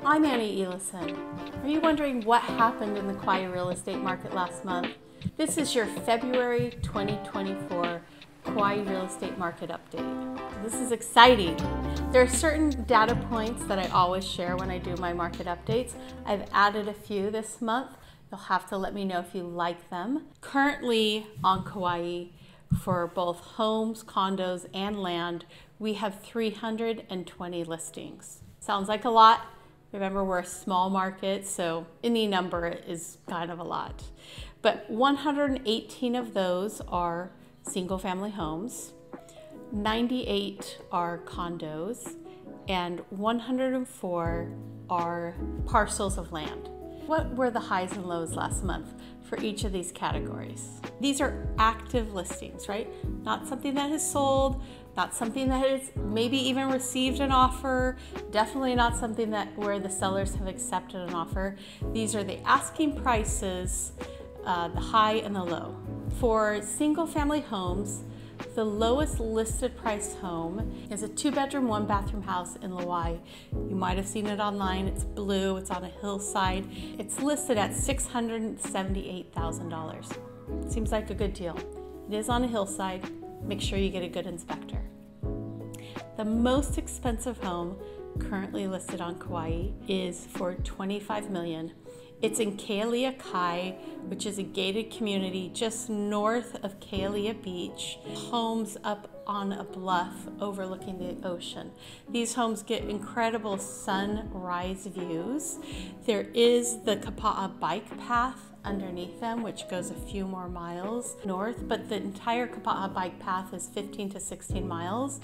I'm Annie Elison. Are you wondering what happened in the Kauai real estate market last month? This is your February 2024 Kauai real estate market update. This is exciting. There are certain data points that I always share when I do my market updates. I've added a few this month. You'll have to let me know if you like them. Currently on Kauai, for both homes, condos, and land, we have 320 listings. Sounds like a lot. Remember, we're a small market, so any number is kind of a lot. But 118 of those are single-family homes, 98 are condos, and 104 are parcels of land. What were the highs and lows last month for each of these categories? These are active listings, right? Not something that has sold, not something that has maybe even received an offer, definitely not something that where the sellers have accepted an offer. These are the asking prices, the high and the low. For single family homes, the lowest listed price home is a 2-bedroom, 1-bathroom house in Kauai. You might have seen it online. It's blue, it's on a hillside. It's listed at $678,000. Seems like a good deal. It is on a hillside. Make sure you get a good inspector. The most expensive home currently listed on Kauai is for $25 million. It's in Kealia Kai, which is a gated community just north of Kealia Beach. Homes up on a bluff overlooking the ocean. These homes get incredible sunrise views. There is the Kapa'a bike path underneath them, which goes a few more miles north, but the entire Kapa'a bike path is 15 to 16 miles.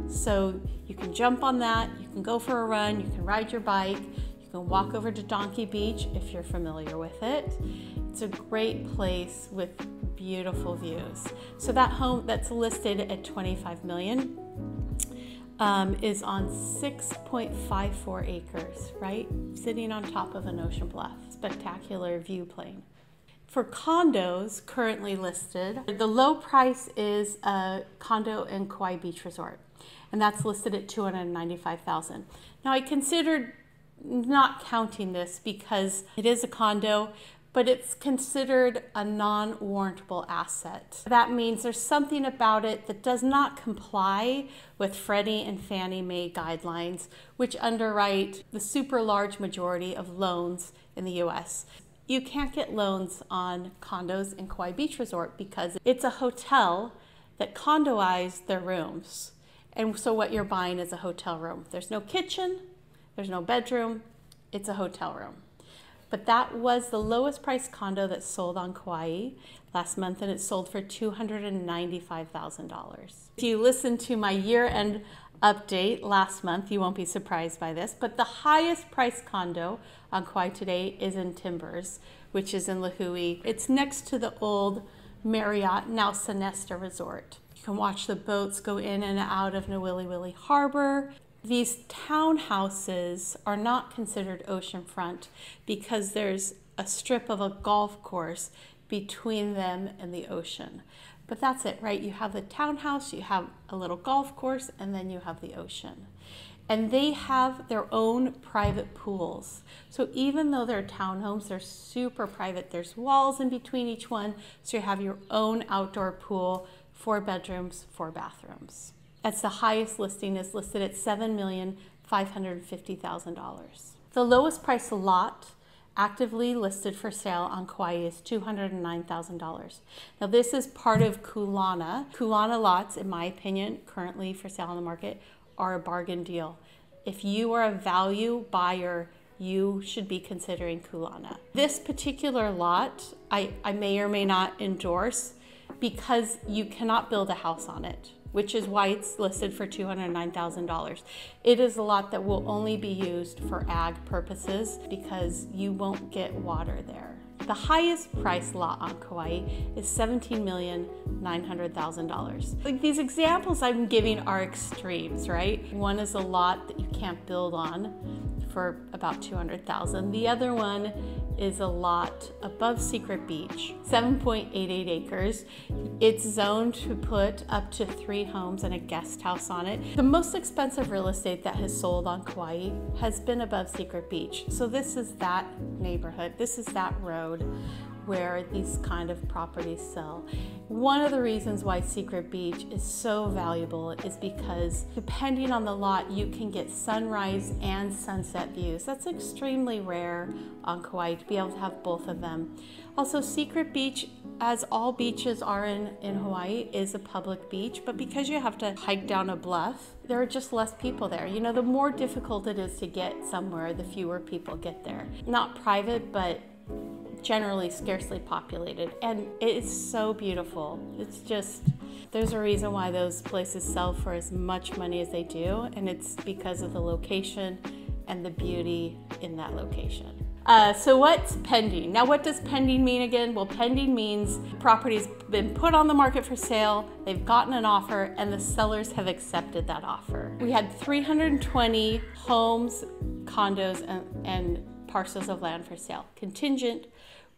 So you can jump on that, you can go for a run, you can ride your bike, you can walk over to Donkey Beach if you're familiar with it. It's a great place with beautiful views. So that home that's listed at $25 million is on 6.54 acres, right? Sitting on top of an ocean bluff. Spectacular view plane. For condos currently listed, the low price is a condo in Kauai Beach Resort, and that's listed at $295,000. Now I considered not counting this because it is a condo, but it's considered a non-warrantable asset. That means there's something about it that does not comply with Freddie and Fannie Mae guidelines, which underwrite the super large majority of loans in the US. You can't get loans on condos in Kauai Beach Resort because it's a hotel that condoized their rooms. And so what you're buying is a hotel room. There's no kitchen, there's no bedroom, it's a hotel room. But that was the lowest priced condo that sold on Kauai last month, and it sold for $295,000. If you listen to my year-end update last month, you won't be surprised by this, but the highest priced condo on Kauai today is in Timbers, which is in Lihue. It's next to the old Marriott, now Sonesta Resort. You can watch the boats go in and out of Nawiliwili Harbor. These townhouses are not considered oceanfront because there's a strip of a golf course between them and the ocean. But that's it, right? You have the townhouse, you have a little golf course, and then you have the ocean. And they have their own private pools. So even though they're townhomes, they're super private. There's walls in between each one, so you have your own outdoor pool, 4 bedrooms, 4 bathrooms. That's the highest listing, is listed at $7,550,000. The lowest price lot actively listed for sale on Kauai is $209,000. Now this is part of Kulana. Kulana lots, in my opinion, currently for sale on the market, are a bargain deal. If you are a value buyer, you should be considering Kulana. This particular lot, I may or may not endorse because you cannot build a house on it, which is why it's listed for $209,000. It is a lot that will only be used for ag purposes because you won't get water there. The highest priced lot on Kauai is $17,900,000. Like, these examples I'm giving are extremes, right? One is a lot that you can't build on for about $200,000. The other one is a lot above Secret Beach, 7.88 acres. It's zoned to put up to 3 homes and a guest house on it. The most expensive real estate that has sold on Kauai has been above Secret Beach. So this is that neighborhood, this is that road where these kind of properties sell. One of the reasons why Secret Beach is so valuable is because depending on the lot, you can get sunrise and sunset views. That's extremely rare on Kauai to be able to have both of them. Also, Secret Beach, as all beaches are in Hawaii, is a public beach, but because you have to hike down a bluff, there are just less people there. You know, the more difficult it is to get somewhere, the fewer people get there. Not private, but generally scarcely populated, and it's so beautiful. It's just, there's a reason why those places sell for as much money as they do, and it's because of the location and the beauty in that location. So what's pending? Now, what does pending mean again? Well, pending means property's been put on the market for sale, they've gotten an offer, and the sellers have accepted that offer. We had 320 homes, condos, and parcels of land for sale. Contingent,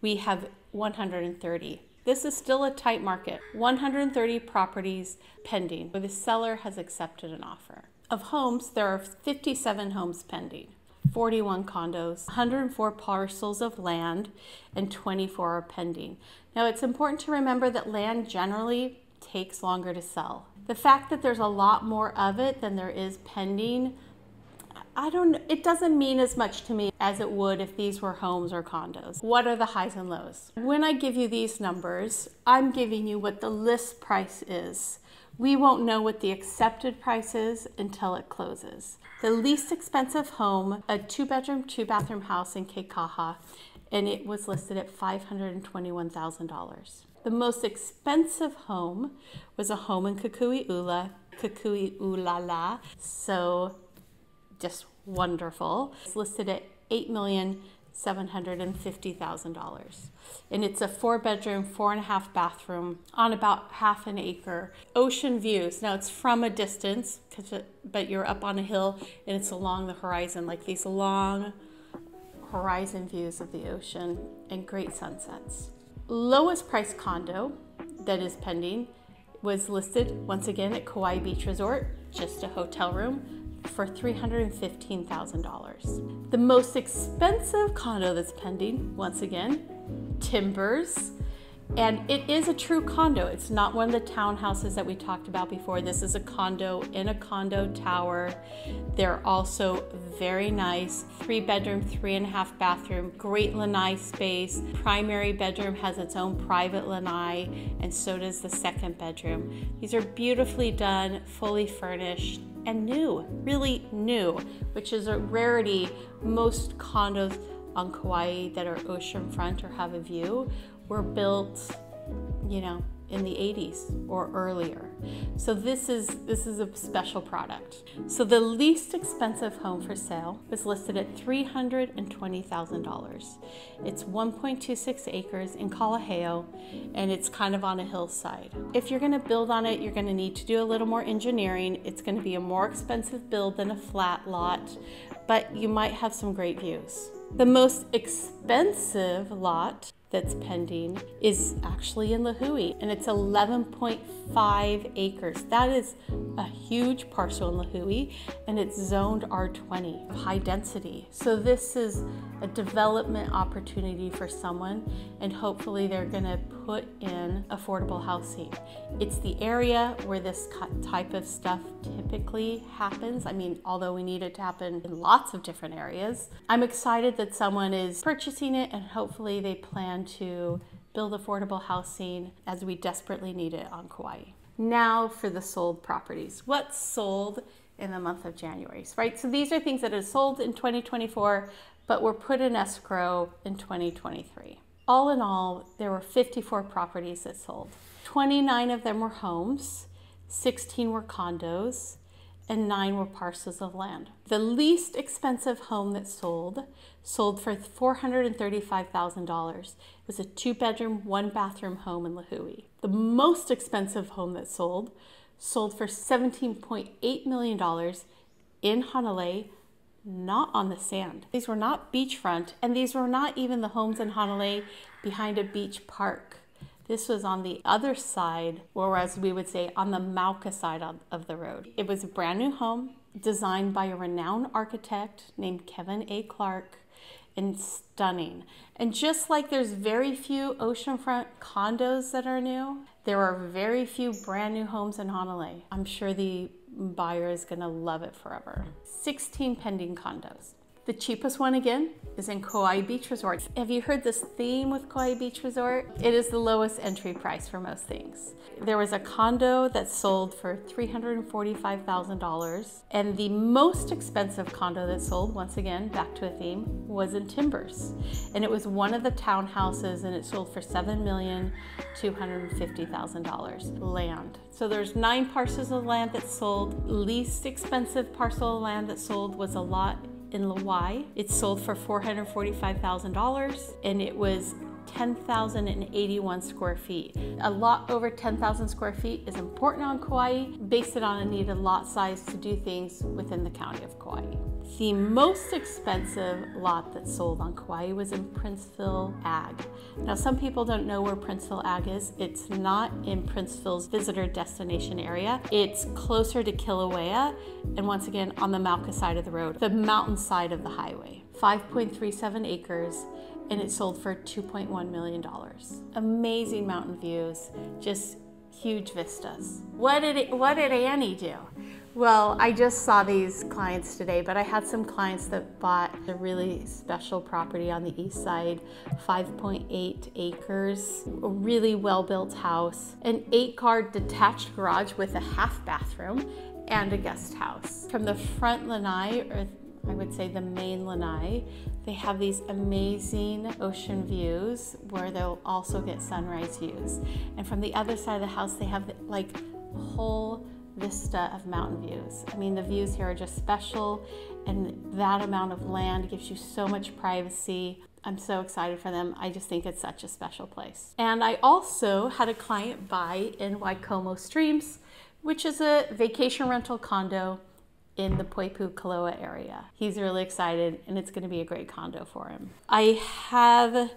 we have 130. This is still a tight market. 130 properties pending, where the seller has accepted an offer. Of homes, there are 57 homes pending, 41 condos, 104 parcels of land, and 24 are pending. Now, it's important to remember that land generally takes longer to sell. The fact that there's a lot more of it than there is pending, it doesn't mean as much to me as it would if these were homes or condos. What are the highs and lows? When I give you these numbers, I'm giving you what the list price is. We won't know what the accepted price is until it closes. The least expensive home, a 2-bedroom, 2-bathroom house in Keikaha, and it was listed at $521,000. The most expensive home was a home in Kukui'ulala, so just wonderful. It's listed at $8,750,000. And it's a 4-bedroom, 4.5 bathroom on about half an acre. Ocean views. Now, it's from a distance, but you're up on a hill and it's along the horizon, like these long horizon views of the ocean and great sunsets. Lowest price condo that is pending was listed once again at Kauai Beach Resort, just a hotel room, for $315,000. The most expensive condo that's pending, once again, Timbers, and it is a true condo. It's not one of the townhouses that we talked about before. This is a condo in a condo tower. They're also very nice, 3-bedroom, 3.5 bathroom, great lanai space. Primary bedroom has its own private lanai, and so does the 2nd bedroom. These are beautifully done, fully furnished, and new, really new, which is a rarity. Most condos on Kauai that are oceanfront or have a view were built, you know, in the 80s or earlier. So this is a special product. So the least expensive home for sale was listed at $320,000. It's 1.26 acres in Kauai, and it's kind of on a hillside. If you're gonna build on it, you're gonna need to do a little more engineering. It's gonna be a more expensive build than a flat lot, but you might have some great views. The most expensive lot that's pending is actually in Lihue, and it's 11.5 acres. That is a huge parcel in Lihue, and it's zoned R20, high density. So this is a development opportunity for someone, and hopefully they're gonna put in affordable housing. It's the area where this type of stuff typically happens. I mean, although we need it to happen in lots of different areas. I'm excited that someone is purchasing it, and hopefully they plan to build affordable housing as we desperately need it on Kauai. Now for the sold properties. What's sold in the month of January, right? So these are things that are sold in 2024, but were put in escrow in 2023. All in all, there were 54 properties that sold. 29 of them were homes, 16 were condos, and 9 were parcels of land. The least expensive home that sold for $435,000. It was a 2-bedroom, 1-bathroom home in Lihue. The most expensive home that sold for $17.8 million in Hanalei, not on the sand. These were not beachfront, and these were not even the homes in Honolulu behind a beach park. This was on the other side, or as we would say, on the Mauka side of the road. It was a brand new home designed by a renowned architect named Kevin A. Clark, and stunning. And just like there's very few oceanfront condos that are new, there are very few brand new homes in Honolulu. I'm sure the buyer is gonna love it forever. 16 pending condos. The cheapest one, again, is in Kauai Beach Resort. Have you heard this theme with Kauai Beach Resort? It is the lowest entry price for most things. There was a condo that sold for $345,000, and the most expensive condo that sold, once again, back to a theme, was in Timbers. And it was one of the townhouses, and it sold for $7,250,000 land. So there's 9 parcels of land that sold. Least expensive parcel of land that sold was a lot in Kauai. It sold for $445,000, and it was 10,081 square feet. A lot over 10,000 square feet is important on Kauai. Base it on a needed lot size to do things within the county of Kauai. The most expensive lot that sold on Kauai was in Princeville Ag. Now, some people don't know where Princeville Ag is. It's not in Princeville's visitor destination area. It's closer to Kilauea, and once again, on the Mauka side of the road, the mountain side of the highway. 5.37 acres, and it sold for $2.1 million. Amazing mountain views, just huge vistas. What did Annie do? Well, I just saw these clients today, but I had some clients that bought a really special property on the east side, 5.8 acres, a really well-built house, an 8-car detached garage with a half bathroom, and a guest house. From the front lanai, or I would say the main lanai, they have these amazing ocean views where they'll also get sunrise views. And from the other side of the house, they have like a whole vista of mountain views. I mean, the views here are just special, and that amount of land gives you so much privacy. I'm so excited for them. I just think it's such a special place. And I also had a client buy in Waikomo Streams, which is a vacation rental condo in the Poipu Kaloa area. He's really excited, and it's gonna be a great condo for him. I have a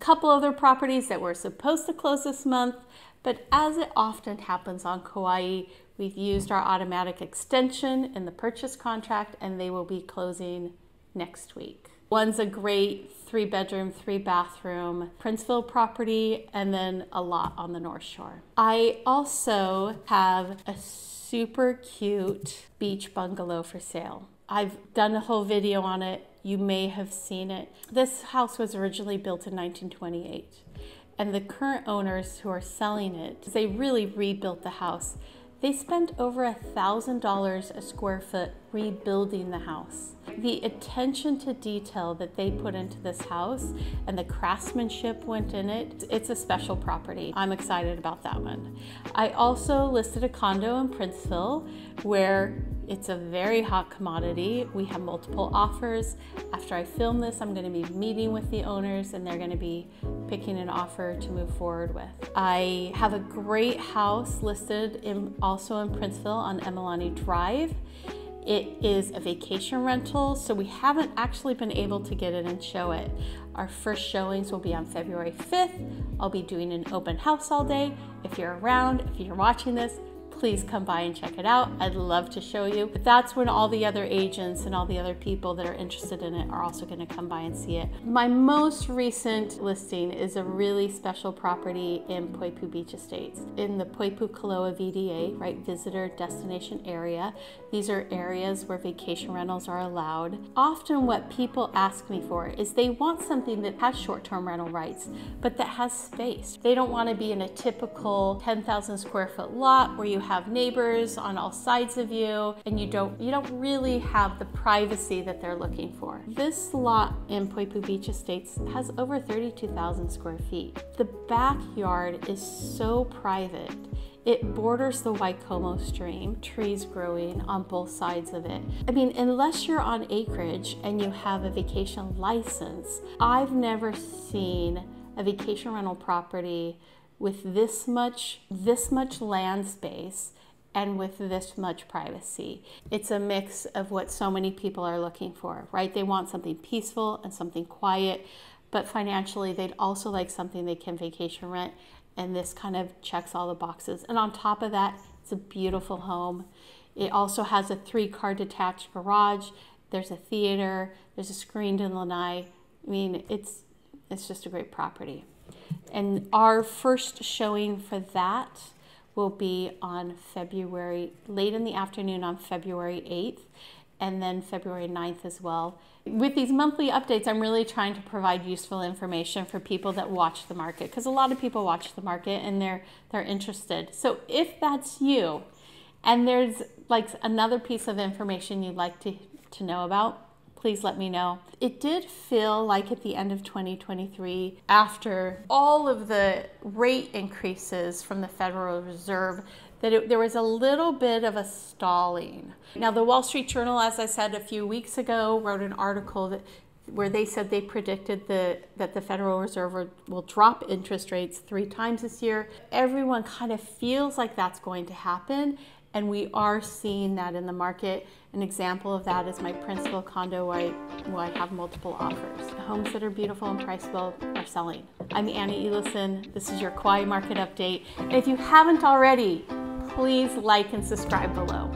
couple other properties that were supposed to close this month, but as it often happens on Kauai, we've used our automatic extension in the purchase contract, and they will be closing next week. One's a great 3-bedroom, 3-bathroom Princeville property, and then a lot on the North Shore. I also have a super cute beach bungalow for sale. I've done a whole video on it. You may have seen it. This house was originally built in 1928, and the current owners who are selling it, they really rebuilt the house. They spent over $1,000 a square foot rebuilding the house. The attention to detail that they put into this house and the craftsmanship went in it, it's a special property. I'm excited about that one. I also listed a condo in Princeville where it's a very hot commodity. We have multiple offers. After I film this, I'm gonna be meeting with the owners, and they're gonna be picking an offer to move forward with. I have a great house listed also in Princeville on Emalani Drive. It is a vacation rental, so we haven't actually been able to get in and show it. Our first showings will be on February 5th. I'll be doing an open house all day. If you're around, if you're watching this, please come by and check it out. I'd love to show you. But that's when all the other agents and all the other people that are interested in it are also gonna come by and see it. My most recent listing is a really special property in Poipu Beach Estates in the Poipu Kaloa VDA, right, visitor destination area. These are areas where vacation rentals are allowed. Often what people ask me for is they want something that has short-term rental rights, but that has space. They don't wanna be in a typical 10,000 square foot lot where you have neighbors on all sides of you, and you don't really have the privacy that they're looking for. This lot in Poipu Beach Estates has over 32,000 square feet. The backyard is so private. It borders the Waikomo Stream, trees growing on both sides of it. I mean, unless you're on acreage and you have a vacation license, I've never seen a vacation rental property with this much land space and with this much privacy. It's a mix of what so many people are looking for, right? They want something peaceful and something quiet, but financially they'd also like something they can vacation rent, and this kind of checks all the boxes. And on top of that, it's a beautiful home. It also has a 3-car detached garage. There's a theater, there's a screened-in lanai. I mean, it's just a great property. And our first showing for that will be on late in the afternoon on February 8th, and then February 9th as well. With these monthly updates, I'm really trying to provide useful information for people that watch the market, because a lot of people watch the market and they're interested. So if that's you, and there's like another piece of information you'd like to know about, please let me know. It did feel like at the end of 2023, after all of the rate increases from the Federal Reserve, that there was a little bit of a stalling. Now, the Wall Street Journal, as I said a few weeks ago, wrote an article where they said they predicted that the Federal Reserve will drop interest rates 3 times this year. Everyone kind of feels like that's going to happen, and we are seeing that in the market. An example of that is my principal condo where I have multiple offers. The homes that are beautiful and priceable are selling. I'm Annie Elison. This is your Kauai market update. And if you haven't already, please like and subscribe below.